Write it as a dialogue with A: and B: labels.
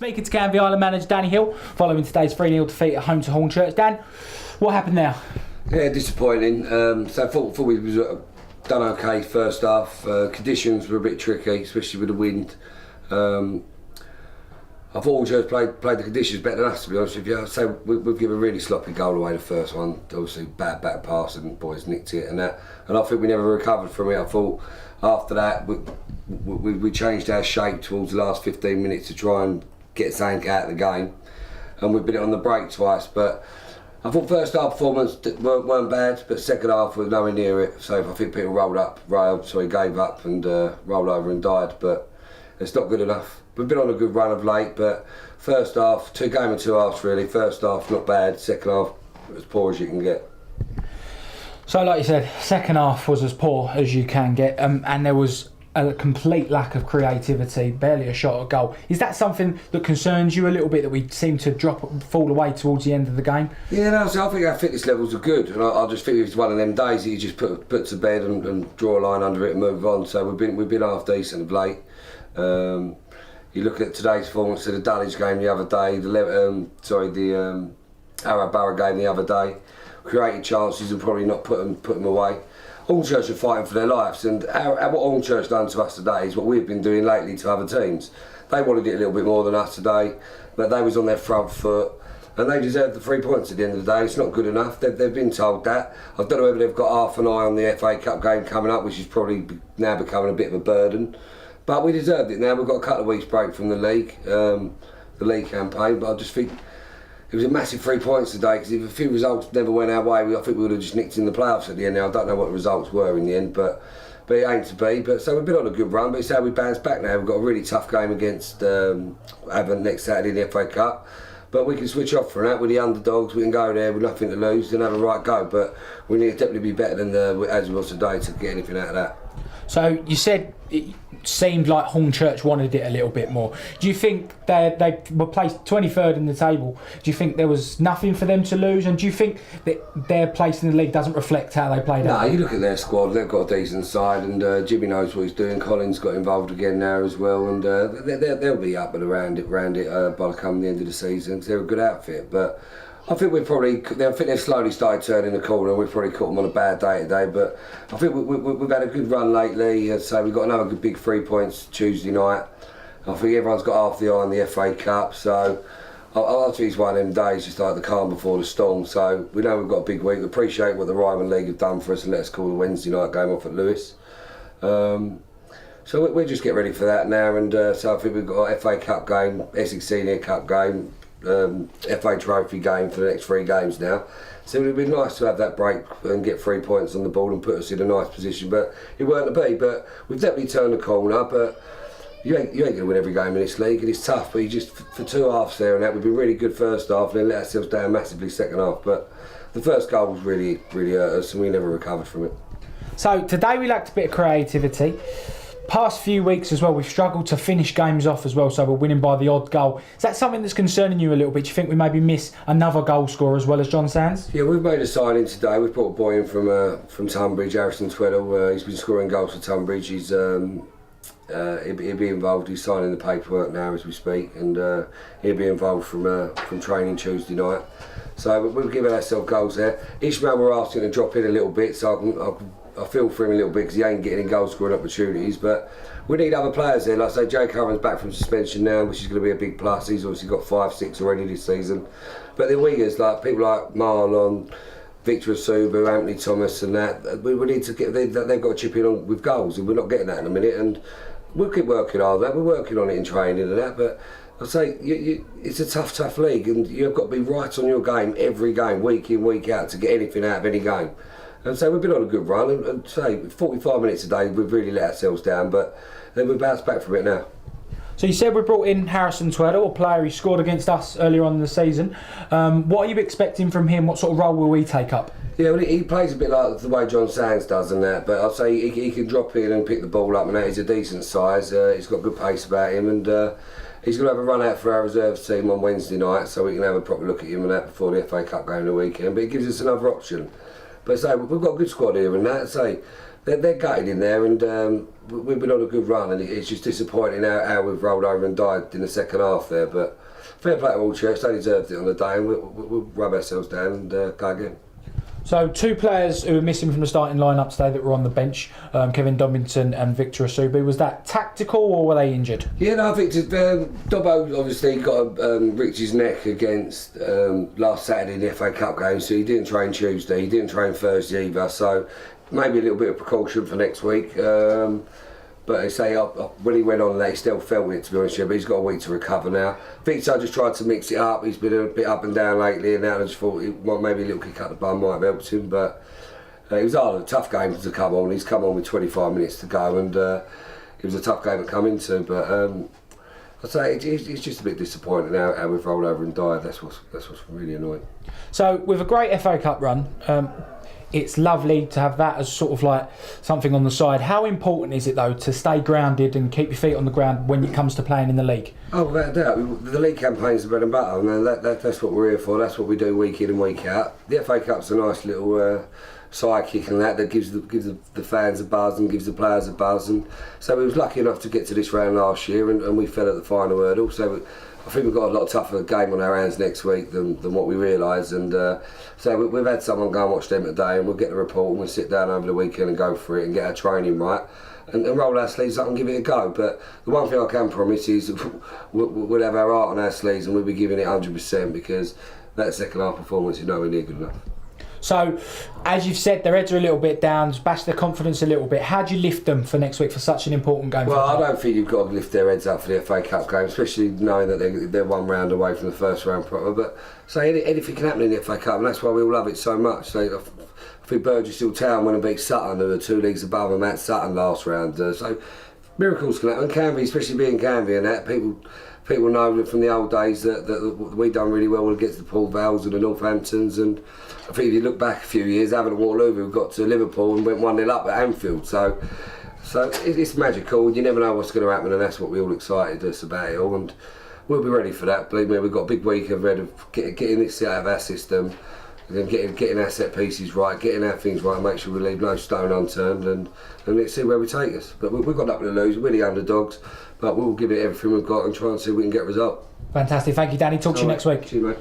A: Speaking to Canvey Island manager Danny Heale following today's 3-0 defeat at home to Hornchurch. Dan, what happened there?
B: Yeah, disappointing. So I thought we was done okay first half. Conditions were a bit tricky, especially with the wind. I thought Hornchurch played the conditions better than us, to be honest with you. I'd say we've given a really sloppy goal away the first one. Obviously bad back pass and boys nicked it and that. And I think we never recovered from it. I thought after that we changed our shape towards the last 15 minutes to try and get something out of the game. And we've been on the break twice, but I thought first half performance weren't bad, but second half was nowhere near it. So I think people gave up and rolled over and died, but it's not good enough. We've been on a good run of late, but first half, two game and 2 halves really. First half not bad, second half as poor as you can get.
A: So like you said, second half was as poor as you can get, and there was a complete lack of creativity, barely a shot at goal. Is that something that concerns you a little bit, that we seem to fall away towards the end of the game?
B: Yeah, no, so I think our fitness levels are good, and I just think it's one of them days that you just put to bed and draw a line under it and move on. So we've been half decent of late. You look at today's performance of the Dulwich game the other day, the Arrow Borough game the other day. Created chances and probably not put them away. Hornchurch are fighting for their lives, and what Hornchurch done to us today is what we've been doing lately to other teams. They wanted it a little bit more than us today, but they was on their front foot, and they deserved the 3 points at the end of the day. It's not good enough. They've been told that. I don't know whether they've got half an eye on the FA Cup game coming up, which is probably now becoming a bit of a burden. But we deserved it now. We've got a couple of weeks break from the league campaign, but I just think it was a massive 3 points today, because if a few results never went our way, I think we would have just nicked in the playoffs at the end. Now I don't know what the results were in the end, but it ain't to be. But so we've been on a good run, but it's how we bounce back now. We've got a really tough game against Avon next Saturday in the FA Cup, but we can switch off from that. We're the underdogs. We can go there with nothing to lose and have a right go. But we need to definitely be better than as we was today to get anything out of that.
A: So you said it seemed like Hornchurch wanted it a little bit more. Do you think they were placed 23rd in the table? Do you think there was nothing for them to lose? And do you think that their place in the league doesn't reflect how they played out?
B: No, you look at their squad, they've got a decent side, and Jimmy knows what he's doing. Colin's got involved again now as well, and they'll be up and around it by the come the end of the season, because they're a good outfit. But I think they've slowly started turning the corner. We've probably caught them on a bad day today, but I think we've had a good run lately. I'd say we've got another good big 3 points Tuesday night. I think everyone's got half the eye on the FA Cup, so I think it's one of them days, just like the calm before the storm. So we know we've got a big week. We appreciate what the Ryman League have done for us and let us call the Wednesday night game off at Lewis. So we'll just get ready for that now, and so I think we've got a FA Cup game, Essex Senior Cup game, FA Trophy game for the next 3 games now. So it would be nice to have that break and get 3 points on the board and put us in a nice position, but it weren't to be. But we've definitely turned the corner, but you ain't going to win every game in this league, and it's tough. But you just, for 2 halves there and that, we've been really good first half and then let ourselves down massively second half. But the first goal was really hurt us, and we never recovered from it.
A: So today we lacked a bit of creativity. Past few weeks as well, we've struggled to finish games off as well, so we're winning by the odd goal. Is that something that's concerning you a little bit? Do you think we maybe miss another goal scorer as well as John Sands?
B: Yeah, we've made a signing today. We've brought a boy in from Tunbridge, Harrison Tweddle. He's been scoring goals for Tunbridge. He'll be involved. He's signing the paperwork now as we speak, and he'll be involved from training Tuesday night. So we've given ourselves goals there. Ishmael, we're asking to drop in a little bit, so I feel for him a little bit because he ain't getting any goal scoring opportunities, but we need other players there. Like I say, Jay Curran's back from suspension now, which is going to be a big plus. He's obviously got 5-6 already this season. But the wingers, like people like Marlon, Victor Asubu, Anthony Thomas and that, we need to get, they've got to chip in on with goals, and we're not getting that in a minute, and we'll keep working on that. We're working on it in training and that, but I say it's a tough league, and you've got to be right on your game every game, week in, week out, to get anything out of any game. And so we've been on a good run, and say 45 minutes a day we've really let ourselves down, but then we've bounced back from it now.
A: So you said we brought in Harrison Tweddle, a player who scored against us earlier on in the season. What are you expecting from him? What sort of role will he take up?
B: Yeah, well, he plays a bit like the way John Sands does and that, but I'd say he can drop in and pick the ball up, and that. He's a decent size. He's got good pace about him, and he's going to have a run out for our reserves team on Wednesday night, so we can have a proper look at him and that before the FA Cup game on the weekend. But it gives us another option. But say we've got a good squad here, and that say they're gutted in there, and we've been on a good run, and it's just disappointing how we've rolled over and died in the second half there. But fair play to Hornchurch, they deserved it on the day, and we'll rub ourselves down and go again.
A: So 2 players who were missing from the starting lineup today that were on the bench, Kevin Dobbinson and Victor Asubu. Was that tactical or were they injured?
B: Yeah, no, Victor, Dobbo obviously got ripped his neck against last Saturday in the FA Cup game, so he didn't train Tuesday, he didn't train Thursday either, so maybe a little bit of precaution for next week. But I say when he went on that, he still felt it, to be honest with you, but he's got a week to recover now. Victor just tried to mix it up. He's been a bit up and down lately, and now I just thought maybe a little kick up the bum might have helped him. But it was a tough game to come on. He's come on with 25 minutes to go, and it was a tough game to come into. But I'd say it's just a bit disappointing how we've rolled over and died. That's what's really annoying.
A: So with a great FA Cup run, it's lovely to have that as sort of like something on the side. How important is it though to stay grounded and keep your feet on the ground when it comes to playing in the league? Oh,
B: without a doubt. The league campaign's the bread and butter, and that's what we're here for. That's what we do week in and week out. The FA Cup's a nice little sidekick and that gives the fans a buzz and gives the players a buzz. And so we was lucky enough to get to this round last year, and we fell at the final hurdle. So I think we've got a lot tougher game on our hands next week than what we realise, and so we've had someone go and watch them today, and we'll get the report and we'll sit down over the weekend and go for it and get our training right and roll our sleeves up and give it a go. But the one thing I can promise is we'll have our heart on our sleeves and we'll be giving it 100%, because that second half performance is nowhere near good enough.
A: So, as you've said, their heads are a little bit down, bash their confidence a little bit. How do you lift them for next weok for such an important game?
B: Well, I don't think you've got to lift their heads up for the FA Cup game, especially knowing that they're one round away from the first round proper. But anything can happen in the FA Cup, and that's why we all love it so much. So, I think Burgess Town went and beat Sutton, who were 2 leagues above them at Sutton last round. So miracles can happen. Canvey, especially being Canvey and that, people know from the old days that we done really well against the Paul Vales and the Northamptons, and I think if you look back a few years, Havant and Waterloo got to Liverpool and went 1-0 up at Anfield. So it's magical. You never know what's going to happen, and that's what we all excited us about it all. And we'll be ready for that. Believe me, we've got a big week ahead of getting this out of our system, and then getting our set pieces right, getting our things right, make sure we leave no stone unturned, and let's see where we take us. But we've got nothing to lose. We're the underdogs, but we'll give it everything we've got and try and see if we can get a result.
A: Fantastic. Thank you, Danny. Talk to you next week.
B: See you, mate.